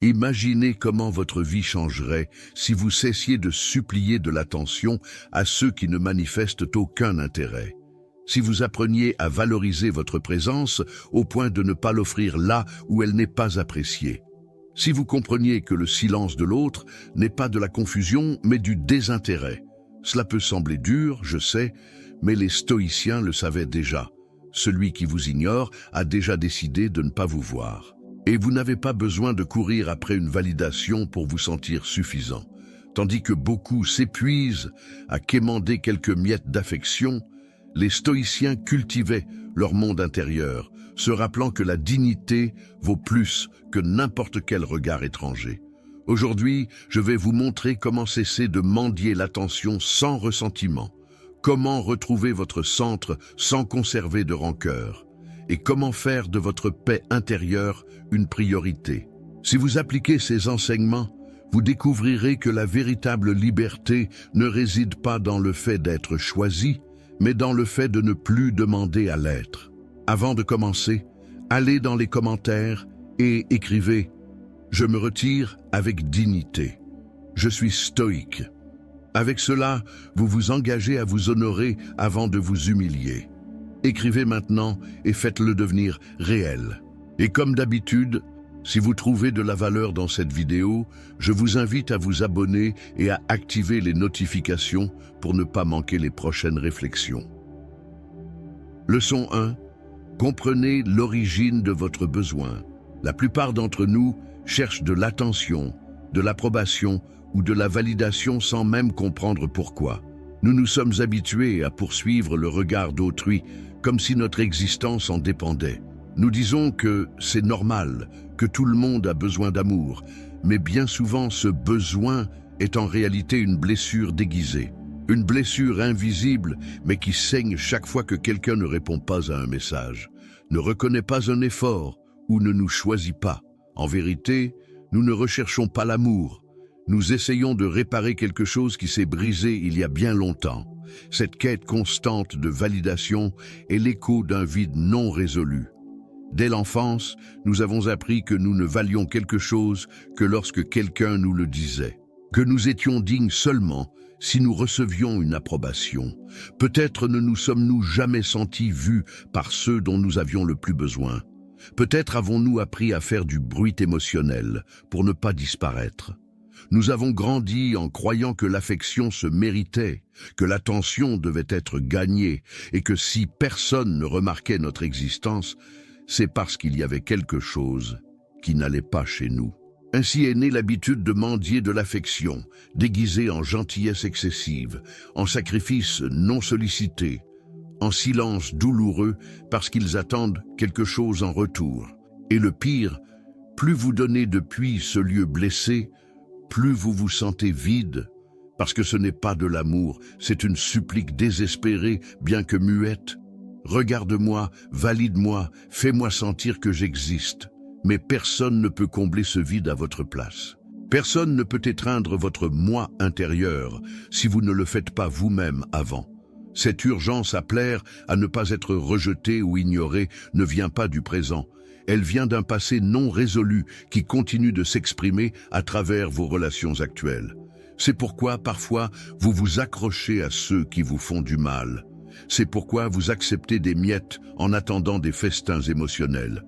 Imaginez comment votre vie changerait si vous cessiez de supplier de l'attention à ceux qui ne manifestent aucun intérêt. Si vous appreniez à valoriser votre présence au point de ne pas l'offrir là où elle n'est pas appréciée. Si vous compreniez que le silence de l'autre n'est pas de la confusion mais du désintérêt. Cela peut sembler dur, je sais, mais les stoïciens le savaient déjà. Celui qui vous ignore a déjà décidé de ne pas vous voir. Et vous n'avez pas besoin de courir après une validation pour vous sentir suffisant. Tandis que beaucoup s'épuisent à quémander quelques miettes d'affection, les stoïciens cultivaient leur monde intérieur, se rappelant que la dignité vaut plus que n'importe quel regard étranger. Aujourd'hui, je vais vous montrer comment cesser de mendier l'attention sans ressentiment, comment retrouver votre centre sans conserver de rancœur, et comment faire de votre paix intérieure une priorité. Si vous appliquez ces enseignements, vous découvrirez que la véritable liberté ne réside pas dans le fait d'être choisi, mais dans le fait de ne plus demander à l'être. Avant de commencer, allez dans les commentaires et écrivez « Je me retire avec dignité. Je suis stoïque ». Avec cela, vous vous engagez à vous honorer avant de vous humilier. Écrivez maintenant et faites-le devenir réel. Et comme d'habitude, si vous trouvez de la valeur dans cette vidéo, je vous invite à vous abonner et à activer les notifications pour ne pas manquer les prochaines réflexions. Leçon 1. Comprenez l'origine de votre besoin. La plupart d'entre nous cherchent de l'attention, de l'approbation ou de la validation sans même comprendre pourquoi. Nous nous sommes habitués à poursuivre le regard d'autrui comme si notre existence en dépendait. Nous disons que c'est normal, que tout le monde a besoin d'amour, mais bien souvent ce besoin est en réalité une blessure déguisée. Une blessure invisible, mais qui saigne chaque fois que quelqu'un ne répond pas à un message, ne reconnaît pas un effort ou ne nous choisit pas. En vérité, nous ne recherchons pas l'amour. Nous essayons de réparer quelque chose qui s'est brisé il y a bien longtemps. Cette quête constante de validation est l'écho d'un vide non résolu. Dès l'enfance, nous avons appris que nous ne valions quelque chose que lorsque quelqu'un nous le disait, que nous étions dignes seulement si nous recevions une approbation. Peut-être ne nous sommes-nous jamais sentis vus par ceux dont nous avions le plus besoin. Peut-être avons-nous appris à faire du bruit émotionnel pour ne pas disparaître. Nous avons grandi en croyant que l'affection se méritait, que l'attention devait être gagnée et que si personne ne remarquait notre existence, c'est parce qu'il y avait quelque chose qui n'allait pas chez nous. Ainsi est née l'habitude de mendier de l'affection, déguisée en gentillesse excessive, en sacrifice non sollicité, en silence douloureux parce qu'ils attendent quelque chose en retour. Et le pire, plus vous donnez depuis ce lieu blessé, plus vous vous sentez vide, parce que ce n'est pas de l'amour, c'est une supplique désespérée, bien que muette. Regarde-moi, valide-moi, fais-moi sentir que j'existe. Mais personne ne peut combler ce vide à votre place. Personne ne peut étreindre votre moi intérieur si vous ne le faites pas vous-même avant. Cette urgence à plaire, à ne pas être rejeté ou ignoré, ne vient pas du présent. Elle vient d'un passé non résolu qui continue de s'exprimer à travers vos relations actuelles. C'est pourquoi, parfois, vous vous accrochez à ceux qui vous font du mal. C'est pourquoi vous acceptez des miettes en attendant des festins émotionnels.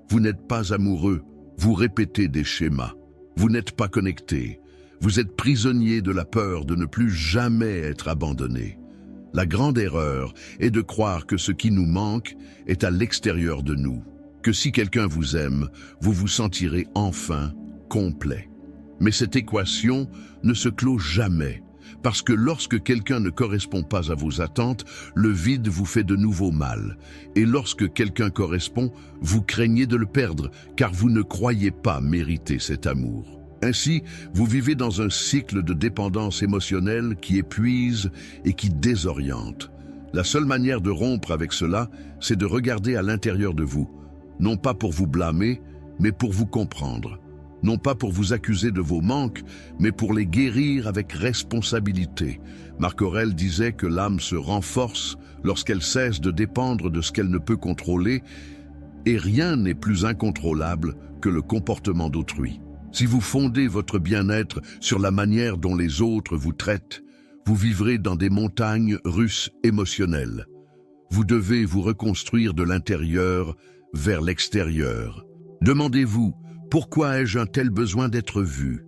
Vous n'êtes pas amoureux, vous répétez des schémas. Vous n'êtes pas connecté. Vous êtes prisonnier de la peur de ne plus jamais être abandonné. La grande erreur est de croire que ce qui nous manque est à l'extérieur de nous. Que si quelqu'un vous aime, vous vous sentirez enfin complet. Mais cette équation ne se clôt jamais, parce que lorsque quelqu'un ne correspond pas à vos attentes, le vide vous fait de nouveau mal. Et lorsque quelqu'un correspond, vous craignez de le perdre, car vous ne croyez pas mériter cet amour. Ainsi, vous vivez dans un cycle de dépendance émotionnelle qui épuise et qui désoriente. La seule manière de rompre avec cela, c'est de regarder à l'intérieur de vous. Non pas pour vous blâmer, mais pour vous comprendre. Non pas pour vous accuser de vos manques, mais pour les guérir avec responsabilité. Marc Aurèle disait que l'âme se renforce lorsqu'elle cesse de dépendre de ce qu'elle ne peut contrôler, et rien n'est plus incontrôlable que le comportement d'autrui. Si vous fondez votre bien-être sur la manière dont les autres vous traitent, vous vivrez dans des montagnes russes émotionnelles. Vous devez vous reconstruire de l'intérieur vers l'extérieur. Demandez-vous, pourquoi ai-je un tel besoin d'être vu?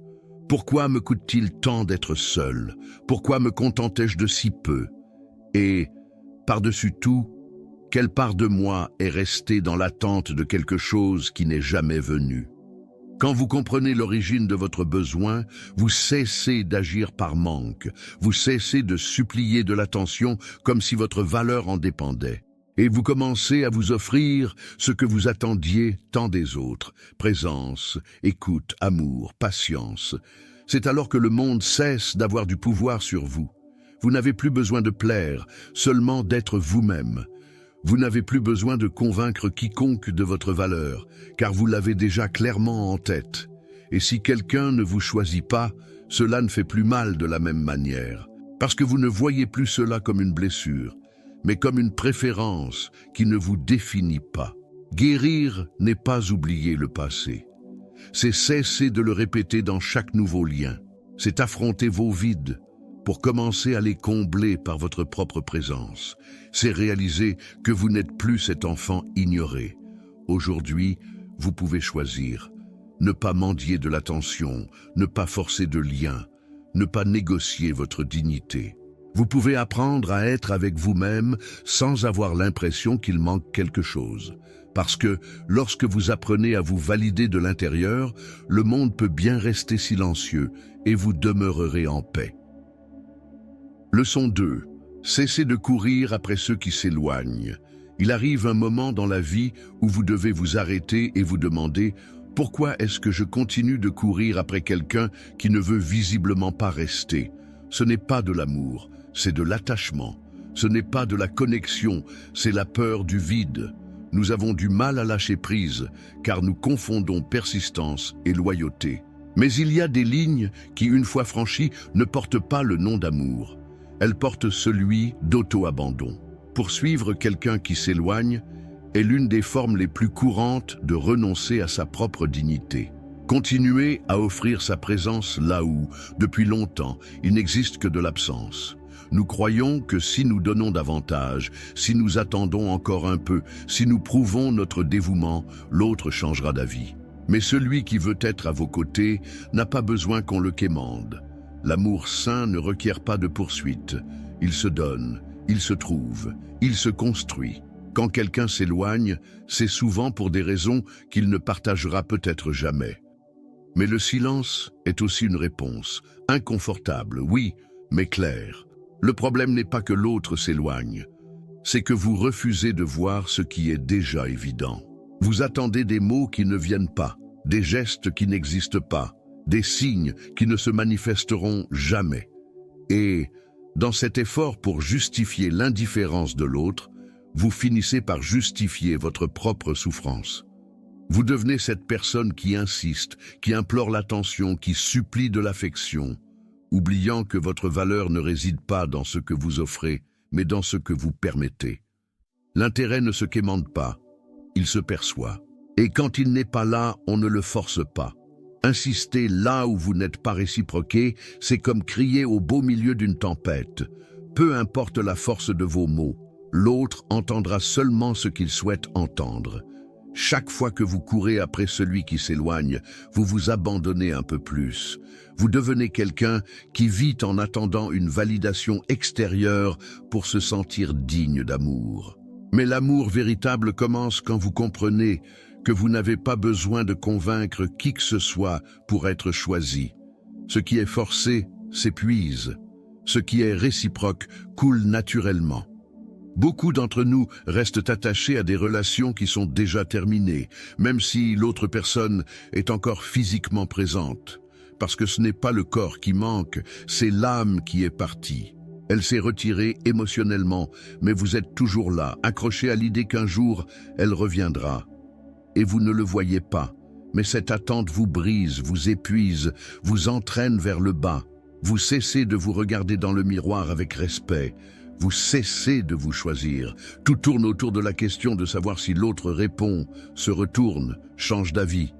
Pourquoi me coûte-t-il tant d'être seul? Pourquoi me contentais-je de si peu? Et, par-dessus tout, quelle part de moi est restée dans l'attente de quelque chose qui n'est jamais venu? Quand vous comprenez l'origine de votre besoin, vous cessez d'agir par manque, vous cessez de supplier de l'attention comme si votre valeur en dépendait. Et vous commencez à vous offrir ce que vous attendiez tant des autres, présence, écoute, amour, patience. C'est alors que le monde cesse d'avoir du pouvoir sur vous. Vous n'avez plus besoin de plaire, seulement d'être vous-même. Vous n'avez plus besoin de convaincre quiconque de votre valeur, car vous l'avez déjà clairement en tête. Et si quelqu'un ne vous choisit pas, cela ne fait plus mal de la même manière, parce que vous ne voyez plus cela comme une blessure, mais comme une préférence qui ne vous définit pas. Guérir n'est pas oublier le passé. C'est cesser de le répéter dans chaque nouveau lien. C'est affronter vos vides pour commencer à les combler par votre propre présence. C'est réaliser que vous n'êtes plus cet enfant ignoré. Aujourd'hui, vous pouvez choisir. Ne pas mendier de l'attention, ne pas forcer de lien, ne pas négocier votre dignité. Vous pouvez apprendre à être avec vous-même sans avoir l'impression qu'il manque quelque chose. Parce que lorsque vous apprenez à vous valider de l'intérieur, le monde peut bien rester silencieux et vous demeurerez en paix. Leçon 2. Cessez de courir après ceux qui s'éloignent. Il arrive un moment dans la vie où vous devez vous arrêter et vous demander « Pourquoi est-ce que je continue de courir après quelqu'un qui ne veut visiblement pas rester ?» Ce n'est pas de l'amour, c'est de l'attachement. Ce n'est pas de la connexion, c'est la peur du vide. Nous avons du mal à lâcher prise, car nous confondons persistance et loyauté. Mais il y a des lignes qui, une fois franchies, ne portent pas le nom d'amour. Elles portent celui d'auto-abandon. Poursuivre quelqu'un qui s'éloigne est l'une des formes les plus courantes de renoncer à sa propre dignité. Continuer à offrir sa présence là où, depuis longtemps, il n'existe que de l'absence. Nous croyons que si nous donnons davantage, si nous attendons encore un peu, si nous prouvons notre dévouement, l'autre changera d'avis. Mais celui qui veut être à vos côtés n'a pas besoin qu'on le quémande. L'amour sain ne requiert pas de poursuite. Il se donne, il se trouve, il se construit. Quand quelqu'un s'éloigne, c'est souvent pour des raisons qu'il ne partagera peut-être jamais. Mais le silence est aussi une réponse, inconfortable, oui, mais claire. Le problème n'est pas que l'autre s'éloigne, c'est que vous refusez de voir ce qui est déjà évident. Vous attendez des mots qui ne viennent pas, des gestes qui n'existent pas, des signes qui ne se manifesteront jamais. Et, dans cet effort pour justifier l'indifférence de l'autre, vous finissez par justifier votre propre souffrance. Vous devenez cette personne qui insiste, qui implore l'attention, qui supplie de l'affection, oubliant que votre valeur ne réside pas dans ce que vous offrez, mais dans ce que vous permettez. L'intérêt ne se quémande pas, il se perçoit. Et quand il n'est pas là, on ne le force pas. Insister là où vous n'êtes pas réciproqué, c'est comme crier au beau milieu d'une tempête. Peu importe la force de vos mots, l'autre entendra seulement ce qu'il souhaite entendre. Chaque fois que vous courez après celui qui s'éloigne, vous vous abandonnez un peu plus. Vous devenez quelqu'un qui vit en attendant une validation extérieure pour se sentir digne d'amour. Mais l'amour véritable commence quand vous comprenez que vous n'avez pas besoin de convaincre qui que ce soit pour être choisi. Ce qui est forcé s'épuise. Ce qui est réciproque coule naturellement. Beaucoup d'entre nous restent attachés à des relations qui sont déjà terminées, même si l'autre personne est encore physiquement présente. Parce que ce n'est pas le corps qui manque, c'est l'âme qui est partie. Elle s'est retirée émotionnellement, mais vous êtes toujours là, accroché à l'idée qu'un jour, elle reviendra. Et vous ne le voyez pas, mais cette attente vous brise, vous épuise, vous entraîne vers le bas. Vous cessez de vous regarder dans le miroir avec respect. Vous cessez de vous choisir. Tout tourne autour de la question de savoir si l'autre répond, se retourne, change d'avis.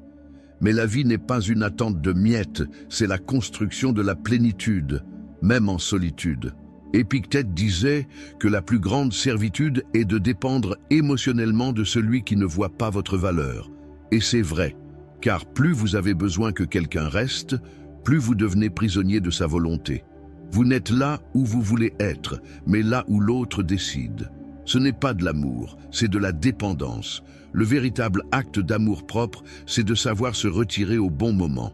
Mais la vie n'est pas une attente de miettes, c'est la construction de la plénitude, même en solitude. Épictète disait que la plus grande servitude est de dépendre émotionnellement de celui qui ne voit pas votre valeur. Et c'est vrai, car plus vous avez besoin que quelqu'un reste, plus vous devenez prisonnier de sa volonté. Vous n'êtes là où vous voulez être, mais là où l'autre décide. Ce n'est pas de l'amour, c'est de la dépendance. Le véritable acte d'amour-propre, c'est de savoir se retirer au bon moment.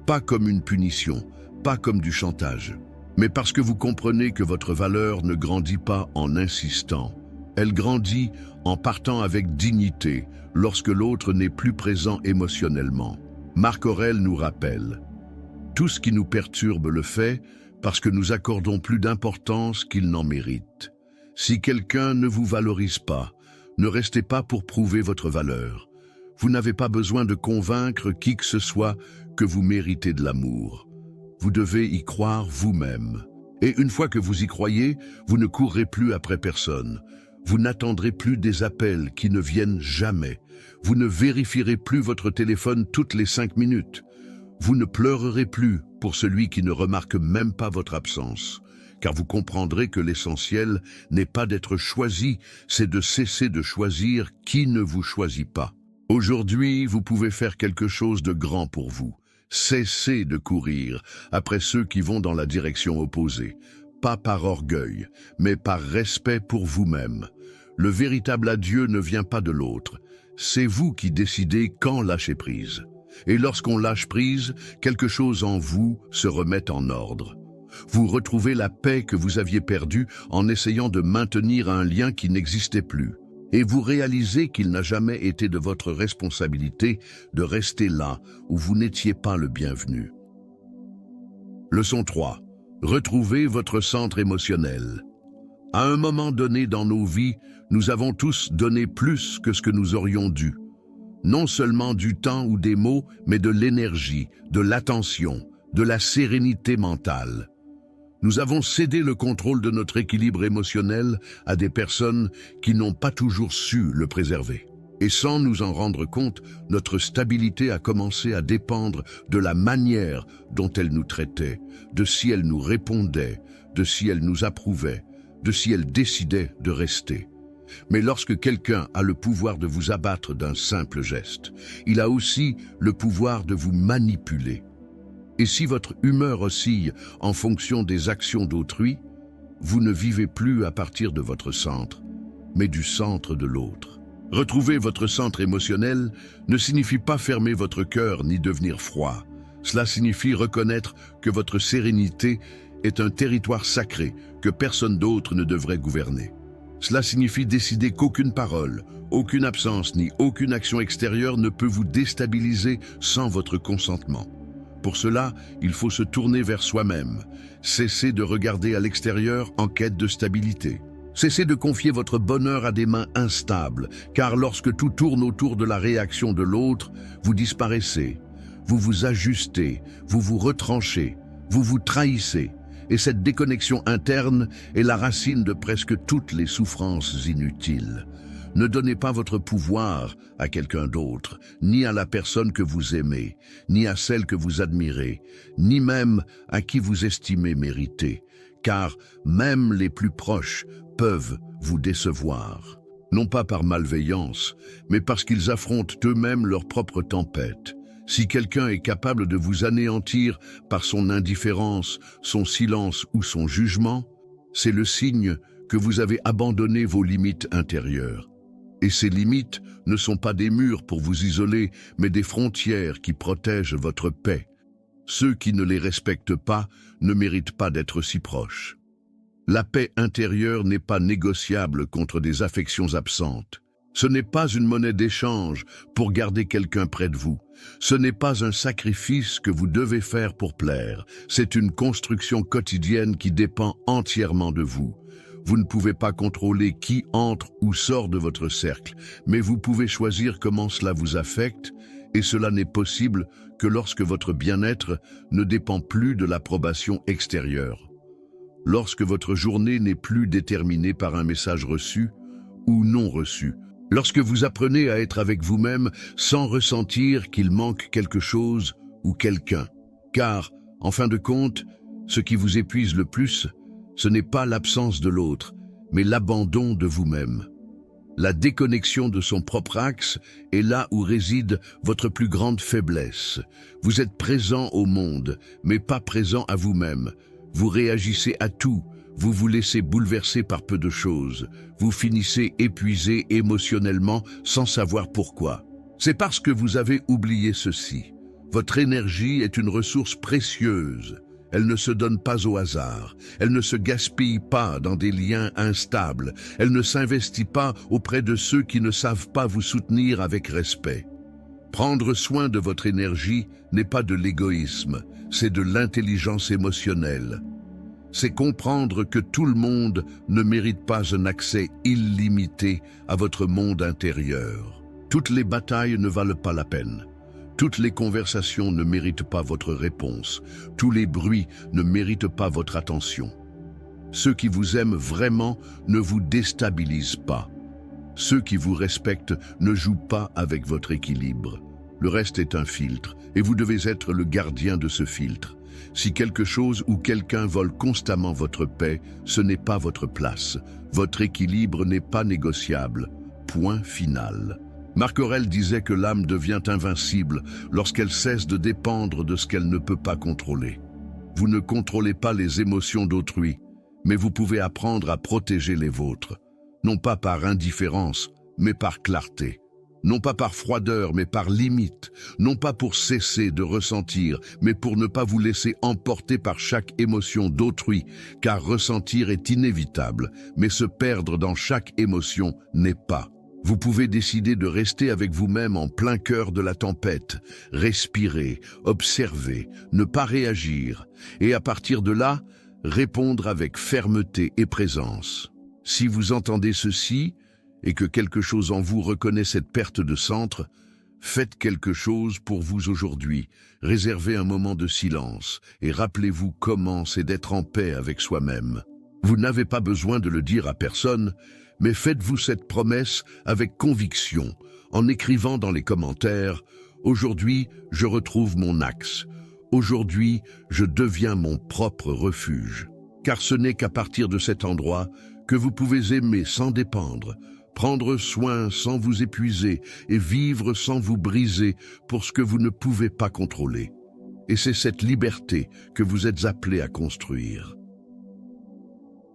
Pas comme une punition, pas comme du chantage, mais parce que vous comprenez que votre valeur ne grandit pas en insistant. Elle grandit en partant avec dignité, lorsque l'autre n'est plus présent émotionnellement. Marc Aurèle nous rappelle « Tout ce qui nous perturbe le fait parce que nous accordons plus d'importance qu'il n'en mérite. Si quelqu'un ne vous valorise pas, ne restez pas pour prouver votre valeur. Vous n'avez pas besoin de convaincre qui que ce soit que vous méritez de l'amour. Vous devez y croire vous-même. Et une fois que vous y croyez, vous ne courrez plus après personne. Vous n'attendrez plus des appels qui ne viennent jamais. Vous ne vérifierez plus votre téléphone toutes les 5 minutes. Vous ne pleurerez plus pour celui qui ne remarque même pas votre absence, car vous comprendrez que l'essentiel n'est pas d'être choisi, c'est de cesser de choisir qui ne vous choisit pas. Aujourd'hui, vous pouvez faire quelque chose de grand pour vous. Cessez de courir après ceux qui vont dans la direction opposée, pas par orgueil, mais par respect pour vous-même. Le véritable adieu ne vient pas de l'autre, c'est vous qui décidez quand lâcher prise. Et lorsqu'on lâche prise, quelque chose en vous se remet en ordre. Vous retrouvez la paix que vous aviez perdue en essayant de maintenir un lien qui n'existait plus. Et vous réalisez qu'il n'a jamais été de votre responsabilité de rester là où vous n'étiez pas le bienvenu. Leçon 3. Retrouvez votre centre émotionnel. À un moment donné dans nos vies, nous avons tous donné plus que ce que nous aurions dû. Non seulement du temps ou des mots, mais de l'énergie, de l'attention, de la sérénité mentale. Nous avons cédé le contrôle de notre équilibre émotionnel à des personnes qui n'ont pas toujours su le préserver. Et sans nous en rendre compte, notre stabilité a commencé à dépendre de la manière dont elles nous traitaient, de si elles nous répondaient, de si elles nous approuvaient, de si elles décidaient de rester. Mais lorsque quelqu'un a le pouvoir de vous abattre d'un simple geste, il a aussi le pouvoir de vous manipuler. Et si votre humeur oscille en fonction des actions d'autrui, vous ne vivez plus à partir de votre centre, mais du centre de l'autre. Retrouver votre centre émotionnel ne signifie pas fermer votre cœur ni devenir froid. Cela signifie reconnaître que votre sérénité est un territoire sacré que personne d'autre ne devrait gouverner. Cela signifie décider qu'aucune parole, aucune absence ni aucune action extérieure ne peut vous déstabiliser sans votre consentement. Pour cela, il faut se tourner vers soi-même, cesser de regarder à l'extérieur en quête de stabilité. Cessez de confier votre bonheur à des mains instables, car lorsque tout tourne autour de la réaction de l'autre, vous disparaissez, vous vous ajustez, vous vous retranchez, vous vous trahissez. Et cette déconnexion interne est la racine de presque toutes les souffrances inutiles. Ne donnez pas votre pouvoir à quelqu'un d'autre, ni à la personne que vous aimez, ni à celle que vous admirez, ni même à qui vous estimez mériter, car même les plus proches peuvent vous décevoir. Non pas par malveillance, mais parce qu'ils affrontent eux-mêmes leur propre tempête. Si quelqu'un est capable de vous anéantir par son indifférence, son silence ou son jugement, c'est le signe que vous avez abandonné vos limites intérieures. Et ces limites ne sont pas des murs pour vous isoler, mais des frontières qui protègent votre paix. Ceux qui ne les respectent pas ne méritent pas d'être si proches. La paix intérieure n'est pas négociable contre des affections absentes. Ce n'est pas une monnaie d'échange pour garder quelqu'un près de vous. Ce n'est pas un sacrifice que vous devez faire pour plaire. C'est une construction quotidienne qui dépend entièrement de vous. Vous ne pouvez pas contrôler qui entre ou sort de votre cercle, mais vous pouvez choisir comment cela vous affecte, et cela n'est possible que lorsque votre bien-être ne dépend plus de l'approbation extérieure. Lorsque votre journée n'est plus déterminée par un message reçu ou non reçu, Lorsque vous apprenez à être avec vous-même sans ressentir qu'il manque quelque chose ou quelqu'un. Car, en fin de compte, ce qui vous épuise le plus, ce n'est pas l'absence de l'autre, mais l'abandon de vous-même. La déconnexion de son propre axe est là où réside votre plus grande faiblesse. Vous êtes présent au monde, mais pas présent à vous-même. Vous réagissez à tout, vous vous laissez bouleverser par peu de choses. Vous finissez épuisé émotionnellement sans savoir pourquoi. C'est parce que vous avez oublié ceci. Votre énergie est une ressource précieuse. Elle ne se donne pas au hasard. Elle ne se gaspille pas dans des liens instables. Elle ne s'investit pas auprès de ceux qui ne savent pas vous soutenir avec respect. Prendre soin de votre énergie n'est pas de l'égoïsme, c'est de l'intelligence émotionnelle. C'est comprendre que tout le monde ne mérite pas un accès illimité à votre monde intérieur. Toutes les batailles ne valent pas la peine. Toutes les conversations ne méritent pas votre réponse. Tous les bruits ne méritent pas votre attention. Ceux qui vous aiment vraiment ne vous déstabilisent pas. Ceux qui vous respectent ne jouent pas avec votre équilibre. Le reste est un filtre, et vous devez être le gardien de ce filtre. Si quelque chose ou quelqu'un vole constamment votre paix, ce n'est pas votre place. Votre équilibre n'est pas négociable. Point final. Marc Aurèle disait que l'âme devient invincible lorsqu'elle cesse de dépendre de ce qu'elle ne peut pas contrôler. Vous ne contrôlez pas les émotions d'autrui, mais vous pouvez apprendre à protéger les vôtres. Non pas par indifférence, mais par clarté. Non pas par froideur, mais par limite. Non pas pour cesser de ressentir, mais pour ne pas vous laisser emporter par chaque émotion d'autrui, car ressentir est inévitable, mais se perdre dans chaque émotion n'est pas. Vous pouvez décider de rester avec vous-même en plein cœur de la tempête, respirer, observer, ne pas réagir, et à partir de là, répondre avec fermeté et présence. Si vous entendez ceci, et que quelque chose en vous reconnaît cette perte de centre, faites quelque chose pour vous aujourd'hui, réservez un moment de silence, et rappelez-vous comment c'est d'être en paix avec soi-même. Vous n'avez pas besoin de le dire à personne, mais faites-vous cette promesse avec conviction, en écrivant dans les commentaires « Aujourd'hui, je retrouve mon axe. Aujourd'hui, je deviens mon propre refuge. » Car ce n'est qu'à partir de cet endroit que vous pouvez aimer sans dépendre, prendre soin sans vous épuiser et vivre sans vous briser pour ce que vous ne pouvez pas contrôler. Et c'est cette liberté que vous êtes appelé à construire.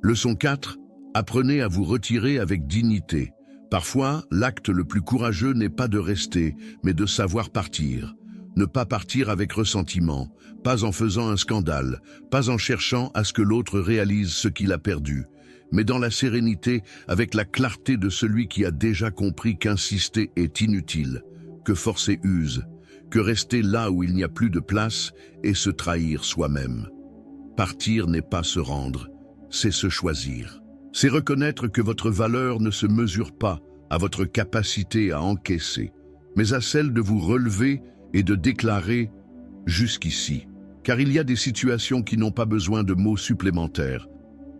Leçon 4. Apprenez à vous retirer avec dignité. Parfois, l'acte le plus courageux n'est pas de rester, mais de savoir partir. Ne pas partir avec ressentiment, pas en faisant un scandale, pas en cherchant à ce que l'autre réalise ce qu'il a perdu, mais dans la sérénité, avec la clarté de celui qui a déjà compris qu'insister est inutile, que forcer use, que rester là où il n'y a plus de place est se trahir soi-même. Partir n'est pas se rendre, c'est se choisir. C'est reconnaître que votre valeur ne se mesure pas à votre capacité à encaisser, mais à celle de vous relever et de déclarer « jusqu'ici ». Car il y a des situations qui n'ont pas besoin de mots supplémentaires,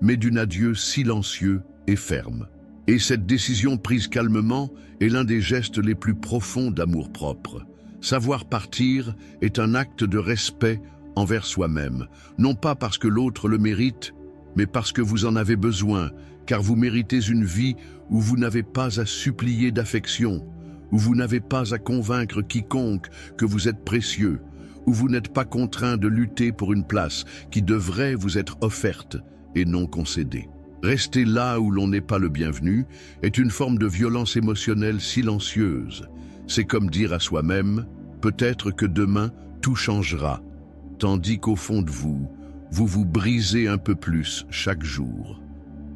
mais d'un adieu silencieux et ferme. Et cette décision prise calmement est l'un des gestes les plus profonds d'amour-propre. Savoir partir est un acte de respect envers soi-même, non pas parce que l'autre le mérite, mais parce que vous en avez besoin, car vous méritez une vie où vous n'avez pas à supplier d'affection, où vous n'avez pas à convaincre quiconque que vous êtes précieux, où vous n'êtes pas contraint de lutter pour une place qui devrait vous être offerte et non concédée. Rester là où l'on n'est pas le bienvenu est une forme de violence émotionnelle silencieuse. C'est comme dire à soi-même « peut-être que demain tout changera », tandis qu'au fond de vous, vous vous brisez un peu plus chaque jour.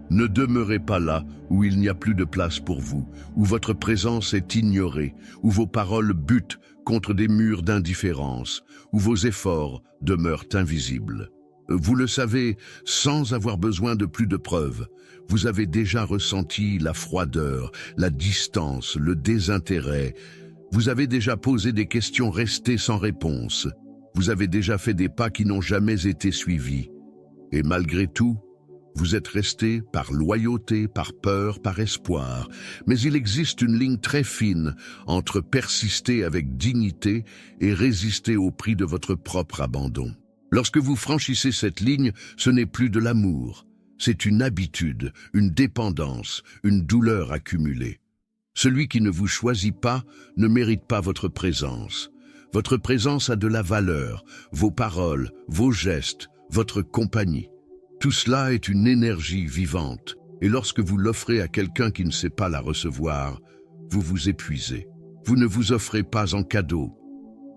Ne demeurez pas là où il n'y a plus de place pour vous, où votre présence est ignorée, où vos paroles butent contre des murs d'indifférence, où vos efforts demeurent invisibles. Vous le savez, sans avoir besoin de plus de preuves, vous avez déjà ressenti la froideur, la distance, le désintérêt. Vous avez déjà posé des questions restées sans réponse. Vous avez déjà fait des pas qui n'ont jamais été suivis. Et malgré tout, Vous êtes resté par loyauté, par peur, par espoir. Mais il existe une ligne très fine entre persister avec dignité et résister au prix de votre propre abandon. Lorsque vous franchissez cette ligne, ce n'est plus de l'amour. C'est une habitude, une dépendance, une douleur accumulée. Celui qui ne vous choisit pas ne mérite pas votre présence. Votre présence a de la valeur, vos paroles, vos gestes, votre compagnie. Tout cela est une énergie vivante, et lorsque vous l'offrez à quelqu'un qui ne sait pas la recevoir, vous vous épuisez. Vous ne vous offrez pas en cadeau,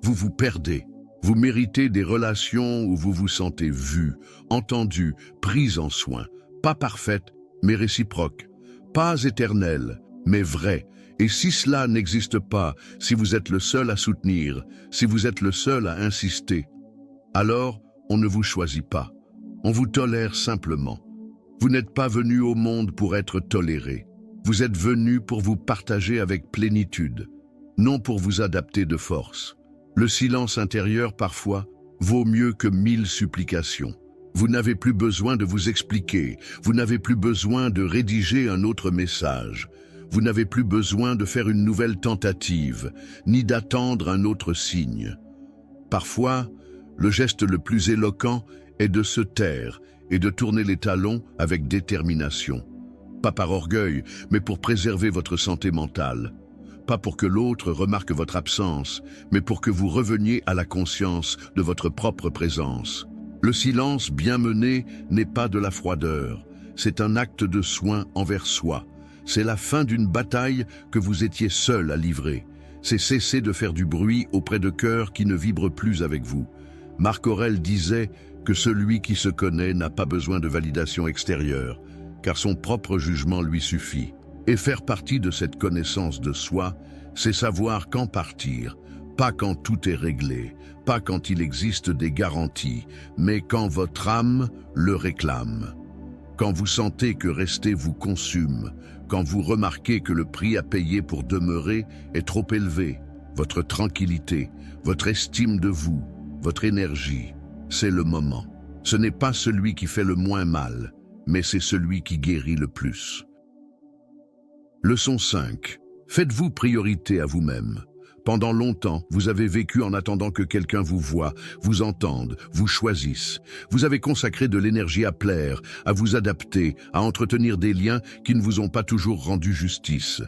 vous vous perdez. Vous méritez des relations où vous vous sentez vu, entendu, pris en soin, pas parfaite, mais réciproque, pas éternelle, mais vraie. Et si cela n'existe pas, si vous êtes le seul à soutenir, si vous êtes le seul à insister, alors on ne vous choisit pas. On vous tolère simplement. Vous n'êtes pas venu au monde pour être toléré. Vous êtes venu pour vous partager avec plénitude, non pour vous adapter de force. Le silence intérieur, parfois, vaut mieux que 1000 supplications. Vous n'avez plus besoin de vous expliquer. Vous n'avez plus besoin de rédiger un autre message. Vous n'avez plus besoin de faire une nouvelle tentative, ni d'attendre un autre signe. Parfois, le geste le plus éloquent est de se taire et de tourner les talons avec détermination. Pas par orgueil, mais pour préserver votre santé mentale. Pas pour que l'autre remarque votre absence, mais pour que vous reveniez à la conscience de votre propre présence. Le silence bien mené n'est pas de la froideur, c'est un acte de soin envers soi. C'est la fin d'une bataille que vous étiez seul à livrer. C'est cesser de faire du bruit auprès de cœurs qui ne vibrent plus avec vous. Marc Aurèle disait que celui qui se connaît n'a pas besoin de validation extérieure, car son propre jugement lui suffit. Et faire partie de cette connaissance de soi, c'est savoir quand partir, pas quand tout est réglé, pas quand il existe des garanties, mais quand votre âme le réclame. Quand vous sentez que rester vous consume, quand vous remarquez que le prix à payer pour demeurer est trop élevé, votre tranquillité, votre estime de vous, votre énergie, c'est le moment. Ce n'est pas celui qui fait le moins mal, mais c'est celui qui guérit le plus. Leçon 5. Faites-vous priorité à vous-même. Pendant longtemps, vous avez vécu en attendant que quelqu'un vous voie, vous entende, vous choisisse. Vous avez consacré de l'énergie à plaire, à vous adapter, à entretenir des liens qui ne vous ont pas toujours rendu justice.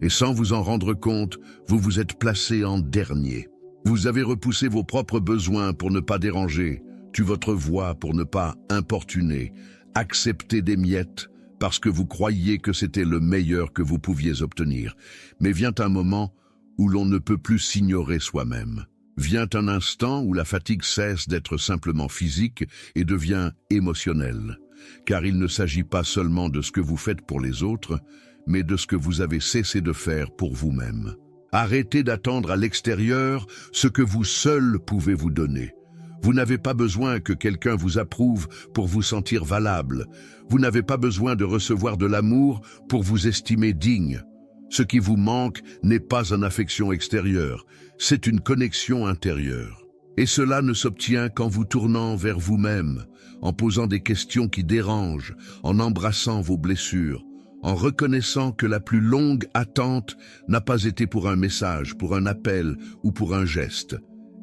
Et sans vous en rendre compte, vous vous êtes placé en dernier. Vous avez repoussé vos propres besoins pour ne pas déranger, tu votre voix pour ne pas importuner, accepter des miettes, parce que vous croyiez que c'était le meilleur que vous pouviez obtenir. Mais vient un moment où l'on ne peut plus s'ignorer soi-même. Vient un instant où la fatigue cesse d'être simplement physique et devient émotionnelle. Car il ne s'agit pas seulement de ce que vous faites pour les autres, mais de ce que vous avez cessé de faire pour vous-même. Arrêtez d'attendre à l'extérieur ce que vous seul pouvez vous donner. Vous n'avez pas besoin que quelqu'un vous approuve pour vous sentir valable. Vous n'avez pas besoin de recevoir de l'amour pour vous estimer digne. Ce qui vous manque n'est pas une affection extérieure, c'est une connexion intérieure. Et cela ne s'obtient qu'en vous tournant vers vous-même, en posant des questions qui dérangent, en embrassant vos blessures, en reconnaissant que la plus longue attente n'a pas été pour un message, pour un appel ou pour un geste.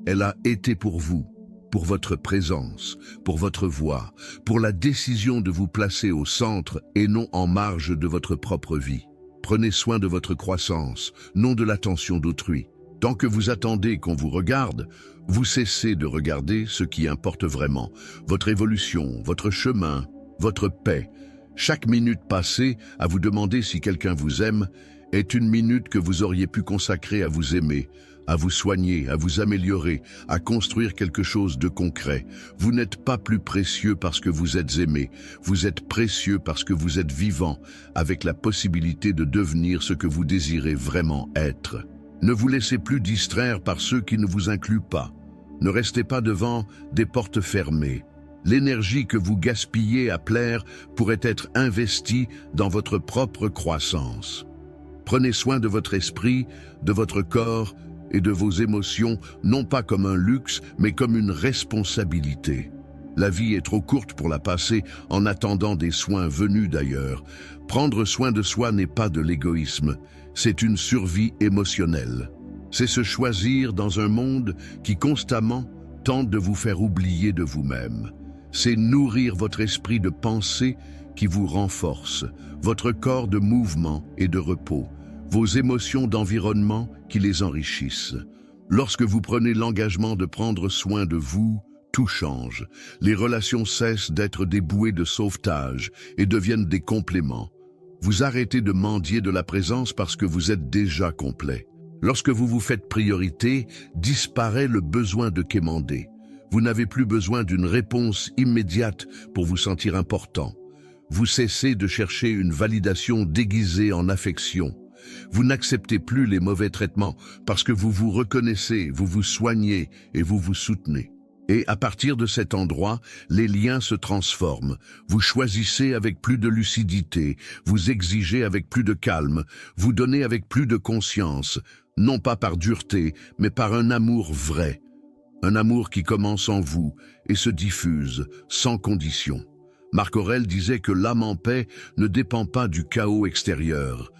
Elle a été pour vous. Pour votre présence, pour votre voix, pour la décision de vous placer au centre et non en marge de votre propre vie. Prenez soin de votre croissance, non de l'attention d'autrui. Tant que vous attendez qu'on vous regarde, vous cessez de regarder ce qui importe vraiment, votre évolution, votre chemin, votre paix. Chaque minute passée à vous demander si quelqu'un vous aime est une minute que vous auriez pu consacrer à vous aimer, à vous soigner, à vous améliorer, à construire quelque chose de concret. Vous n'êtes pas plus précieux parce que vous êtes aimé, vous êtes précieux parce que vous êtes vivant, avec la possibilité de devenir ce que vous désirez vraiment être. Ne vous laissez plus distraire par ceux qui ne vous incluent pas. Ne restez pas devant des portes fermées. L'énergie que vous gaspillez à plaire pourrait être investie dans votre propre croissance. Prenez soin de votre esprit, de votre corps et de vos émotions, non pas comme un luxe, mais comme une responsabilité. La vie est trop courte pour la passer en attendant des soins venus d'ailleurs. Prendre soin de soi n'est pas de l'égoïsme, c'est une survie émotionnelle. C'est se choisir dans un monde qui constamment tente de vous faire oublier de vous-même. C'est nourrir votre esprit de pensée qui vous renforce, votre corps de mouvement et de repos, vos émotions d'environnement qui les enrichissent. Lorsque vous prenez l'engagement de prendre soin de vous, tout change. Les relations cessent d'être des bouées de sauvetage et deviennent des compléments. Vous arrêtez de mendier de la présence parce que vous êtes déjà complet. Lorsque vous vous faites priorité, disparaît le besoin de quémander. Vous n'avez plus besoin d'une réponse immédiate pour vous sentir important. Vous cessez de chercher une validation déguisée en affection. Vous n'acceptez plus les mauvais traitements parce que vous vous reconnaissez, vous vous soignez et vous vous soutenez. Et à partir de cet endroit, les liens se transforment. Vous choisissez avec plus de lucidité, vous exigez avec plus de calme, vous donnez avec plus de conscience, non pas par dureté, mais par un amour vrai. Un amour qui commence en vous et se diffuse sans condition. Marc Aurèle disait que l'âme en paix ne dépend pas du chaos extérieur,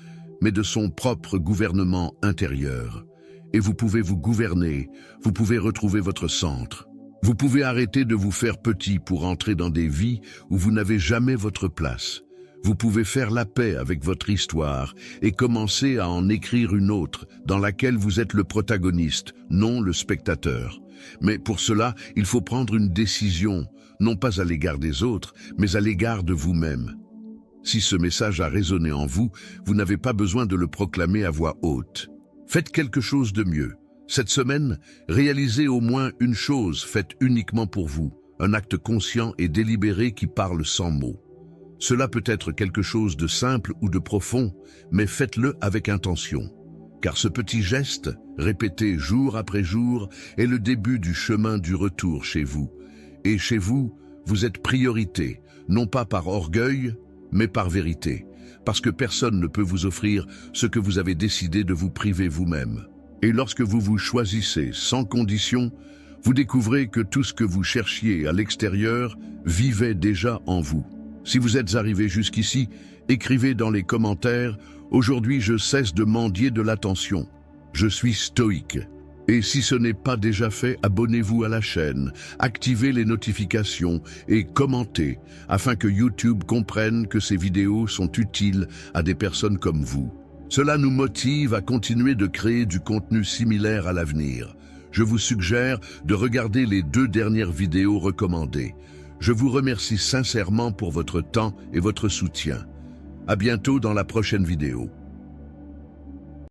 mais de son propre gouvernement intérieur. Et vous pouvez vous gouverner, vous pouvez retrouver votre centre. Vous pouvez arrêter de vous faire petit pour entrer dans des vies où vous n'avez jamais votre place. Vous pouvez faire la paix avec votre histoire et commencer à en écrire une autre dans laquelle vous êtes le protagoniste, non le spectateur. Mais pour cela, il faut prendre une décision, non pas à l'égard des autres, mais à l'égard de vous-même. Si ce message a résonné en vous, vous n'avez pas besoin de le proclamer à voix haute. Faites quelque chose de mieux. Cette semaine, réalisez au moins une chose faite uniquement pour vous, un acte conscient et délibéré qui parle sans mots. Cela peut être quelque chose de simple ou de profond, mais faites-le avec intention. Car ce petit geste, répété jour après jour, est le début du chemin du retour chez vous. Et chez vous, vous êtes priorité, non pas par orgueil, mais par vérité. Parce que personne ne peut vous offrir ce que vous avez décidé de vous priver vous-même. Et lorsque vous vous choisissez sans condition, vous découvrez que tout ce que vous cherchiez à l'extérieur vivait déjà en vous. Si vous êtes arrivé jusqu'ici, écrivez dans les commentaires « Aujourd'hui je cesse de mendier de l'attention. Je suis stoïque ». Et si ce n'est pas déjà fait, abonnez-vous à la chaîne, activez les notifications et commentez afin que YouTube comprenne que ces vidéos sont utiles à des personnes comme vous. Cela nous motive à continuer de créer du contenu similaire à l'avenir. Je vous suggère de regarder les 2 dernières vidéos recommandées. Je vous remercie sincèrement pour votre temps et votre soutien. À bientôt dans la prochaine vidéo.